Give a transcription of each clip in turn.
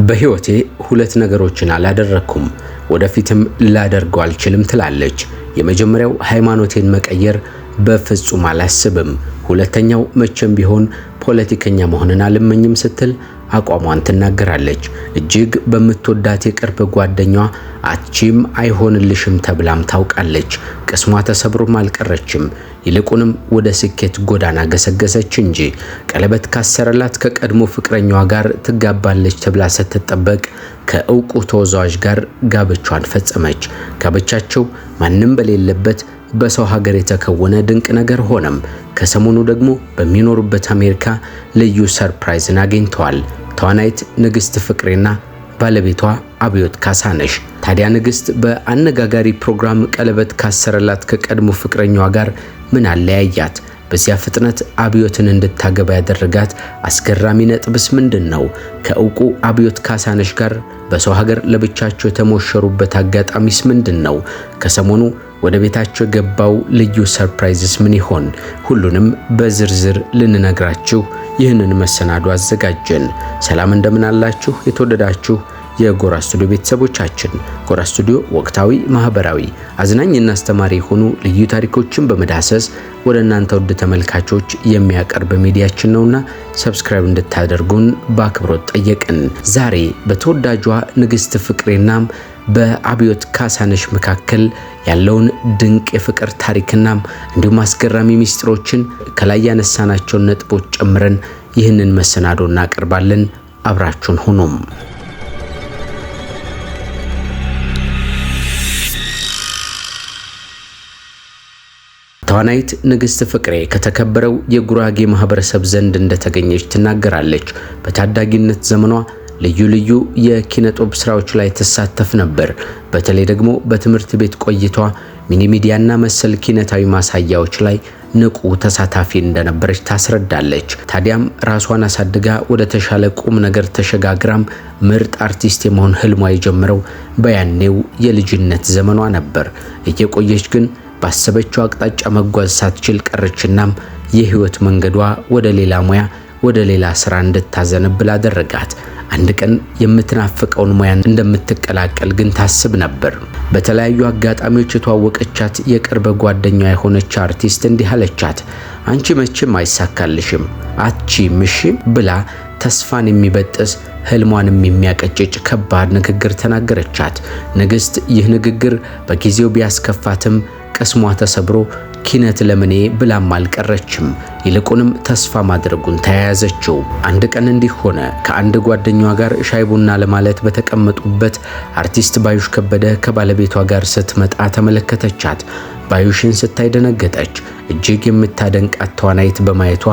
በህይወቴ ሁለት ነገሮችን አላደረኩም፣ ወደፊትም ላደርገው አልችልም ትላለች። የመጀመሪያው ሃይማኖቴን መቀየር በፍጹም አላስብም። ሁለተኛው መቼም ቢሆን ፖለቲከኛ መሆንን አልመኝም ስትል አቋሟን ትናገራለች። እጅግ በምትወዳት የቅርብ ጓደኛዋ አቺም አይሆንልሽም ተብላም ታውቃለች። ቅስሟ ተሰብሮም አልቀረችም። ይልቁንም ወደ ስኬት ጎዳና ገሰገሰች እንጂ ቀለበት ካሰረላት ከቀድሞ ፍቅረኛዋ ጋር ትጋባለች ተብላ ስትጠበቅ ከእውቁ ተወዛዋዥ ጋር ጋብቻዋን ፈጸመች። ጋብቻቸው ማንም በሌለበት በሰው ሀገር የተከወነ ድንቅ ነገር ሆነም። ከሰሞኑ ደግሞ በሚኖሩበት አሜሪካ ልዩ ሰርፕራይዝን አግኝተዋል። ተዋናይት ንግስት ፍቅሬና ባለቤቷ አብዮት ካሳነሽ። ታዲያ ንግስት በአነጋጋሪ ፕሮግራም ቀለበት ካሰረላት ከቀድሞ ፍቅረኛዋ ጋር ምን አለያያት? በዚያ ፍጥነት አብዮትን እንድታገባ ያደረጋት አስገራሚ ነጥብስ ምንድን ነው? ከእውቁ አብዮት ካሳነሽ ጋር በሰው ሀገር ለብቻቸው የተሞሸሩበት አጋጣሚስ ምንድን ነው? ከሰሞኑ ወደ ቤታቸው የገባው ልዩ ሰርፕራይዝስ ምን ይሆን? ሁሉንም በዝርዝር ልንነግራችሁ ይህንን መሰናዶ አዘጋጀን። ሰላም እንደምን አላችሁ? የተወደዳችሁ የጎራ ስቱዲዮ ቤተሰቦቻችን፣ ጎራ ስቱዲዮ ወቅታዊ፣ ማህበራዊ፣ አዝናኝና አስተማሪ የሆኑ ልዩ ታሪኮችን በመዳሰስ ወደ እናንተ ውድ ተመልካቾች የሚያቀርብ ሚዲያችን ነውና ሰብስክራይብ እንድታደርጉን በአክብሮት ጠየቅን። ዛሬ በተወዳጇ ንግስት ፍቅሬና በአብዮት ካሳነሽ መካከል ያለውን ድንቅ የፍቅር ታሪክና እንዲሁም አስገራሚ ሚስጥሮችን ከላይ ያነሳናቸውን ነጥቦች ጨምረን ይህንን መሰናዶ እናቀርባለን። አብራችሁን ሁኑም። ተዋናይት ንግስት ፍቅሬ ከተከበረው የጉራጌ ማህበረሰብ ዘንድ እንደተገኘች ትናገራለች። በታዳጊነት ዘመኗ ልዩ ልዩ የኪነጦብ ስራዎች ላይ ተሳተፍ ነበር። በተለይ ደግሞ በትምህርት ቤት ቆይቷ ሚኒ ሚዲያና መሰል ኪነታዊ ማሳያዎች ላይ ንቁ ተሳታፊ እንደነበረች ታስረዳለች። ታዲያም ራሷን አሳድጋ ወደ ተሻለ ቁም ነገር ተሸጋግራም ምርጥ አርቲስት የመሆን ህልሟ የጀመረው በያኔው የልጅነት ዘመኗ ነበር። እየቆየች ግን ባሰበችው አቅጣጫ መጓዝ ሳትችል ቀረችናም የህይወት መንገዷ ወደ ሌላ ሙያ፣ ወደ ሌላ ስራ እንድታዘነብል አደረጋት። አንድ ቀን የምትናፍቀውን ሙያ እንደምትቀላቀል ግን ታስብ ነበር። በተለያዩ አጋጣሚዎች የተዋወቀቻት የቅርብ ጓደኛዋ የሆነች አርቲስት እንዲህ አለቻት፣ አንቺ መቼም አይሳካልሽም አትችይም ብላ ተስፋን የሚበጥስ ህልሟንም የሚያቀጭጭ ከባድ ንግግር ተናገረቻት። ንግስት ይህ ንግግር በጊዜው ቢያስከፋትም ቅስሟ ተሰብሮ ኪነት ለምኔ ብላም አልቀረችም። ይልቁንም ተስፋ ማድረጉን ተያያዘችው። አንድ ቀን እንዲህ ሆነ። ከአንድ ጓደኛዋ ጋር ሻይ ቡና ለማለት በተቀመጡበት አርቲስት ባዩሽ ከበደ ከባለቤቷ ጋር ስትመጣ ተመለከተቻት። ባዩሽን ስታይ ደነገጠች። እጅግ የምታደንቃት ተዋናይት በማየቷ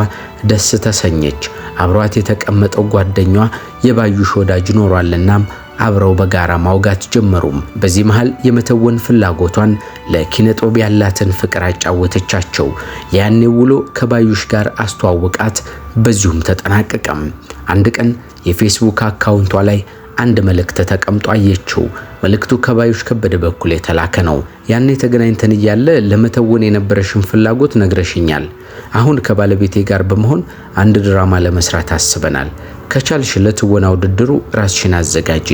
ደስ ተሰኘች። አብሯት የተቀመጠው ጓደኛዋ የባዩሽ ወዳጅ ኖሯልና አብረው በጋራ ማውጋት ጀመሩም። በዚህ መሃል የመተወን ፍላጎቷን ለኪነጦብ ያላትን ፍቅር አጫወተቻቸው። ያኔ ውሎ ከባዩሽ ጋር አስተዋወቃት። በዚሁም ተጠናቀቀም። አንድ ቀን የፌስቡክ አካውንቷ ላይ አንድ መልእክት ተቀምጦ አየችው። መልእክቱ ከባዩሽ ከበደ በኩል የተላከ ነው። ያኔ ተገናኝተን እያለ ለመተወን የነበረሽን ፍላጎት ነግረሽኛል። አሁን ከባለቤቴ ጋር በመሆን አንድ ድራማ ለመስራት አስበናል። ከቻልሽ ለትወና ውድድሩ ራስሽን አዘጋጂ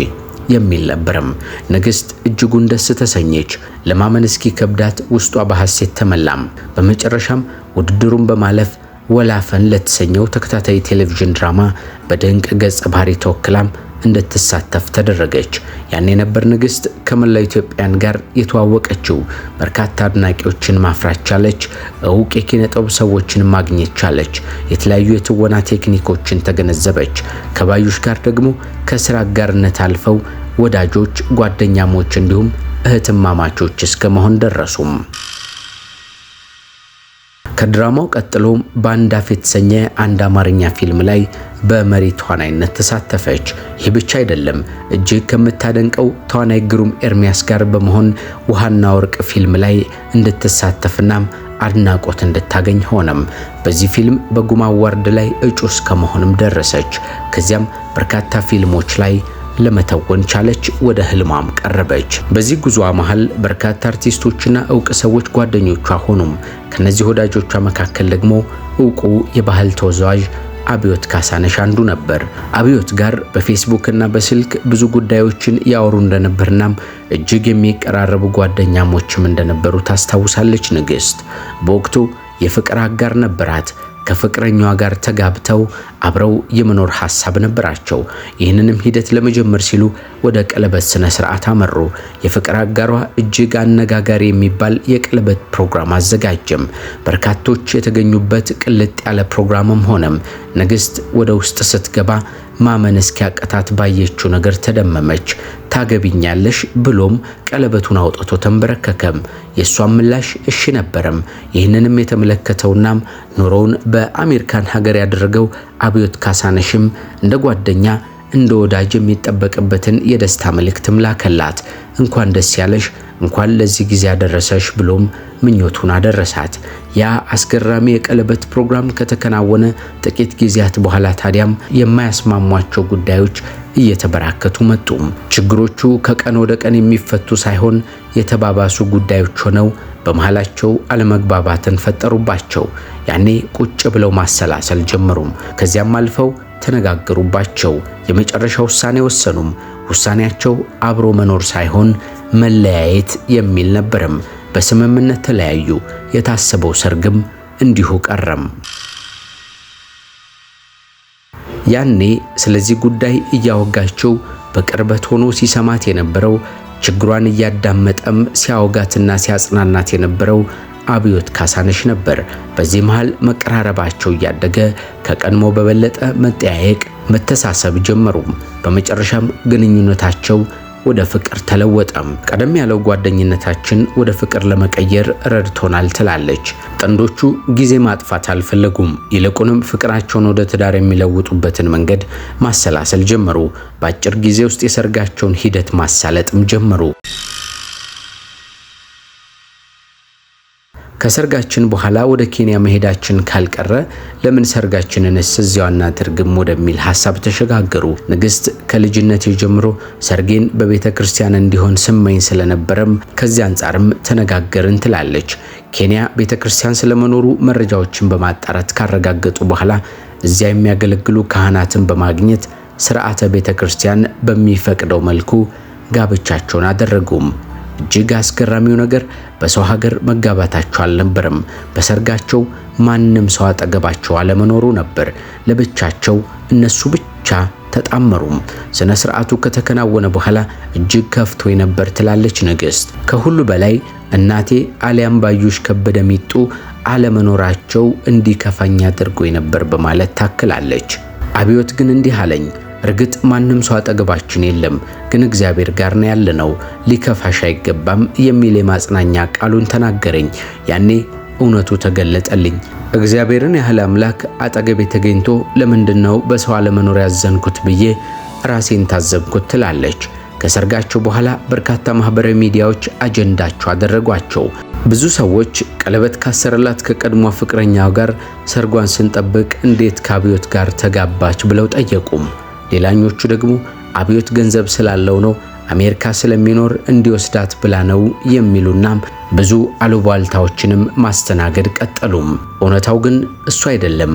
የሚል ነበርም። ንግስት እጅጉን ደስ ተሰኘች። ለማመን እስኪ ከብዳት ውስጧ በሐሴት ተመላም። በመጨረሻም ውድድሩን በማለፍ ወላፈን ለተሰኘው ተከታታይ ቴሌቪዥን ድራማ በድንቅ ገጸ ባህሪ ተወክላም እንድትሳተፍ ተደረገች። ያኔ ነበር ንግስት ከመላው ኢትዮጵያን ጋር የተዋወቀችው። በርካታ አድናቂዎችን ማፍራት ቻለች። እውቅ የኪነጥበብ ሰዎችን ማግኘት ቻለች። የተለያዩ የትወና ቴክኒኮችን ተገነዘበች። ከባዩሽ ጋር ደግሞ ከስራ አጋርነት አልፈው ወዳጆች፣ ጓደኛሞች እንዲሁም እህትማማቾች እስከ መሆን ደረሱም። ከድራማው ቀጥሎ ባንድ አፍ የተሰኘ አንድ አማርኛ ፊልም ላይ በመሪ ተዋናይነት ተሳተፈች። ይህ ብቻ አይደለም። እጅግ ከምታደንቀው ተዋናይ ግሩም ኤርሚያስ ጋር በመሆን ውሃና ወርቅ ፊልም ላይ እንድትሳተፍና አድናቆት እንድታገኝ ሆነም። በዚህ ፊልም በጉማ አዋርድ ላይ እጩ እስከ መሆንም ደረሰች። ከዚያም በርካታ ፊልሞች ላይ ለመተወን ቻለች። ወደ ህልሟም ቀረበች። በዚህ ጉዞዋ መሃል በርካታ አርቲስቶችና እውቅ ሰዎች ጓደኞቿ ሆኑም። ከነዚህ ወዳጆቿ መካከል ደግሞ እውቁ የባህል ተወዛዋዥ አብዮት ካሳነሽ አንዱ ነበር። አብዮት ጋር በፌስቡክ እና በስልክ ብዙ ጉዳዮችን ያወሩ እንደነበርናም እጅግ የሚቀራረቡ ጓደኛሞችም እንደነበሩ ታስታውሳለች ንግስት። በወቅቱ የፍቅር አጋር ነበራት። ከፍቅረኛዋ ጋር ተጋብተው አብረው የመኖር ሐሳብ ነበራቸው። ይህንንም ሂደት ለመጀመር ሲሉ ወደ ቀለበት ስነ ስርዓት አመሩ። የፍቅር አጋሯ እጅግ አነጋጋሪ የሚባል የቀለበት ፕሮግራም አዘጋጀም። በርካቶች የተገኙበት ቅልጥ ያለ ፕሮግራምም ሆነም። ንግስት ወደ ውስጥ ስትገባ ማመን እስኪያቀታት ባየችው ነገር ተደመመች። ታገቢኛለሽ ብሎም ቀለበቱን አውጥቶ ተንበረከከም። የሷም ምላሽ እሺ ነበረም። ይህንንም የተመለከተውናም ኑሮውን በአሜሪካን ሀገር ያደረገው አብዮት ካሳነሽም እንደ ጓደኛ እንደ ወዳጅ የሚጠበቅበትን የደስታ መልእክትም ላከላት። እንኳን ደስ ያለሽ፣ እንኳን ለዚህ ጊዜ ያደረሰሽ ብሎም ምኞቱን አደረሳት። ያ አስገራሚ የቀለበት ፕሮግራም ከተከናወነ ጥቂት ጊዜያት በኋላ ታዲያም የማያስማሟቸው ጉዳዮች እየተበራከቱ መጡ። ችግሮቹ ከቀን ወደ ቀን የሚፈቱ ሳይሆን የተባባሱ ጉዳዮች ሆነው በመሃላቸው አለመግባባትን ፈጠሩባቸው። ያኔ ቁጭ ብለው ማሰላሰል ጀመሩም። ከዚያም አልፈው ተነጋገሩባቸው። የመጨረሻ ውሳኔ ወሰኑም። ውሳኔያቸው አብሮ መኖር ሳይሆን መለያየት የሚል ነበርም። በስምምነት ተለያዩ። የታሰበው ሰርግም እንዲሁ ቀረም። ያኔ ስለዚህ ጉዳይ እያወጋቸው በቅርበት ሆኖ ሲሰማት የነበረው ችግሯን እያዳመጠም ሲያወጋትና ሲያጽናናት የነበረው አብዮት ካሳነሽ ነበር። በዚህ መሃል መቀራረባቸው እያደገ ከቀድሞ በበለጠ መጠያየቅ፣ መተሳሰብ ጀመሩም። በመጨረሻም ግንኙነታቸው ወደ ፍቅር ተለወጠም። ቀደም ያለው ጓደኝነታችን ወደ ፍቅር ለመቀየር ረድቶናል ትላለች። ጥንዶቹ ጊዜ ማጥፋት አልፈለጉም። ይልቁንም ፍቅራቸውን ወደ ትዳር የሚለውጡበትን መንገድ ማሰላሰል ጀመሩ። በአጭር ጊዜ ውስጥ የሰርጋቸውን ሂደት ማሳለጥም ጀመሩ። ከሰርጋችን በኋላ ወደ ኬንያ መሄዳችን ካልቀረ ለምን ሰርጋችንንስ እዚያው አናድርግም ወደሚል ሐሳብ ተሸጋገሩ። ንግስት ከልጅነቴ ጀምሮ ሰርጌን በቤተ ክርስቲያን እንዲሆን ስመኝ ስለነበረም ከዚያ አንጻርም ተነጋገርን ትላለች። ኬንያ ቤተ ክርስቲያን ስለመኖሩ መረጃዎችን በማጣራት ካረጋገጡ በኋላ እዚያ የሚያገለግሉ ካህናትን በማግኘት ስርዓተ ቤተ ክርስቲያን በሚፈቅደው መልኩ ጋብቻቸውን አደረጉም። እጅግ አስገራሚው ነገር በሰው ሀገር መጋባታቸው አልነበረም። በሰርጋቸው ማንም ሰው አጠገባቸው አለመኖሩ ነበር። ለብቻቸው እነሱ ብቻ ተጣመሩም። ስነ ስርዓቱ ከተከናወነ በኋላ እጅግ ከፍቶኝ ነበር ትላለች ንግስት። ከሁሉ በላይ እናቴ አሊያም ባዩሽ ከበደ ሚጡ አለመኖራቸው እንዲከፋኝ አድርጎኝ ነበር በማለት ታክላለች። አብዮት ግን እንዲህ አለኝ፣ እርግጥ ማንም ሰው አጠገባችን የለም፣ ግን እግዚአብሔር ጋር ነው ያለነው፣ ሊከፋሽ አይገባም የሚል የማጽናኛ ቃሉን ተናገረኝ። ያኔ እውነቱ ተገለጠልኝ። እግዚአብሔርን ያህል አምላክ አጠገቤ ተገኝቶ ለምንድነው በሰው አለመኖር ያዘንኩት ብዬ ራሴን ታዘብኩት ትላለች። ከሰርጋቸው በኋላ በርካታ ማህበራዊ ሚዲያዎች አጀንዳቸው አደረጓቸው። ብዙ ሰዎች ቀለበት ካሰረላት ከቀድሞ ፍቅረኛው ጋር ሰርጓን ስንጠብቅ እንዴት ከአብዮት ጋር ተጋባች ብለው ጠየቁም። ሌላኞቹ ደግሞ አብዮት ገንዘብ ስላለው ነው፣ አሜሪካ ስለሚኖር እንዲወስዳት ብላ ነው የሚሉና ብዙ አሉባልታዎችንም ማስተናገድ ቀጠሉም። እውነታው ግን እሱ አይደለም።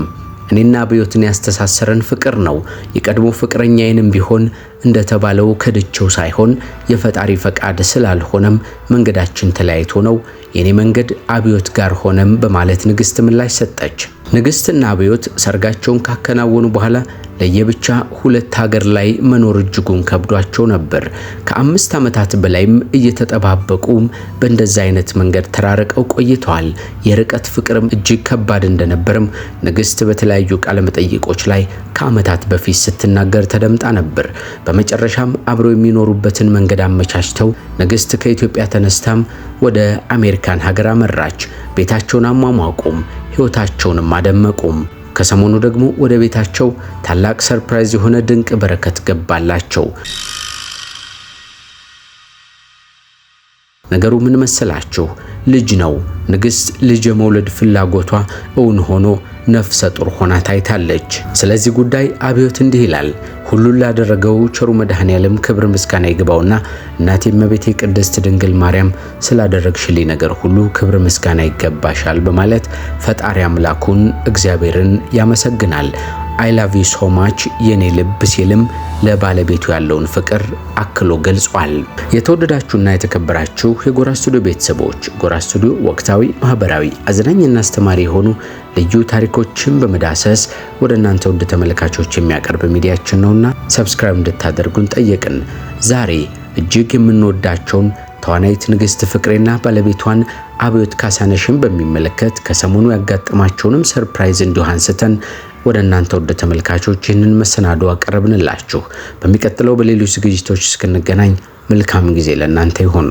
እኔና አብዮትን ያስተሳሰረን ፍቅር ነው። የቀድሞ ፍቅረኛዬንም ቢሆን እንደተባለው ከድቼው ሳይሆን የፈጣሪ ፈቃድ ስላልሆነም መንገዳችን ተለያይቶ ነው። የኔ መንገድ አብዮት ጋር ሆነም በማለት ንግስት ምላሽ ሰጠች። ንግስትና አብዮት ሰርጋቸውን ካከናወኑ በኋላ ለየብቻ ሁለት ሀገር ላይ መኖር እጅጉን ከብዷቸው ነበር። ከ5 ዓመታት በላይም እየተጠባበቁም በእንደዛ አይነት መንገድ ተራርቀው ቆይተዋል። የርቀት ፍቅርም እጅግ ከባድ እንደነበርም ንግስት በተለያዩ ቃለ መጠይቆች ላይ ከዓመታት በፊት ስትናገር ተደምጣ ነበር። በመጨረሻም አብረው የሚኖሩበትን መንገድ አመቻችተው ንግስት ከኢትዮጵያ ተነስታም ወደ አሜሪካን ሀገር አመራች። ቤታቸውን አሟሟቁም፣ ህይወታቸውንም አደመቁም። ከሰሞኑ ደግሞ ወደ ቤታቸው ታላቅ ሰርፕራይዝ የሆነ ድንቅ በረከት ገባላቸው። ነገሩ ምን መሰላችሁ? ልጅ ነው። ንግስት ልጅ የመውለድ ፍላጎቷ እውን ሆኖ ነፍሰ ጡር ሆና ታይታለች። ስለዚህ ጉዳይ አብዮት እንዲህ ይላል። ሁሉን ላደረገው ቸሩ መድኃኔዓለም ክብር ምስጋና ይግባውና እናቴ እመቤቴ ቅድስት ድንግል ማርያም ስላደረግሽልኝ ነገር ሁሉ ክብር ምስጋና ይገባሻል በማለት ፈጣሪ አምላኩን እግዚአብሔርን ያመሰግናል። አይ ላቭ ዩ ሶ ማች የኔ ልብ ሲልም ለባለቤቱ ያለውን ፍቅር አክሎ ገልጿል። የተወደዳችሁና የተከበራችሁ የጎራ ስቱዲዮ ቤተሰቦች ጎራ ስቱዲዮ ወቅታዊ፣ ማህበራዊ፣ አዝናኝና አስተማሪ የሆኑ ልዩ ታሪኮችን በመዳሰስ ወደ እናንተ ውድ ተመልካቾች የሚያቀርብ ሚዲያችን ነውና ሰብስክራይብ እንድታደርጉን ጠየቅን። ዛሬ እጅግ የምንወዳቸውን ተዋናይት ንግስት ፍቅሬና ባለቤቷን አብዮት ካሳነሽን በሚመለከት ከሰሞኑ ያጋጠማቸውንም ሰርፕራይዝ እንዲሁ አንስተን ወደ እናንተ ወደ ተመልካቾች ይህንን መሰናዶ አቀረብንላችሁ። በሚቀጥለው በሌሎች ዝግጅቶች እስክንገናኝ መልካም ጊዜ ለእናንተ ይሁን።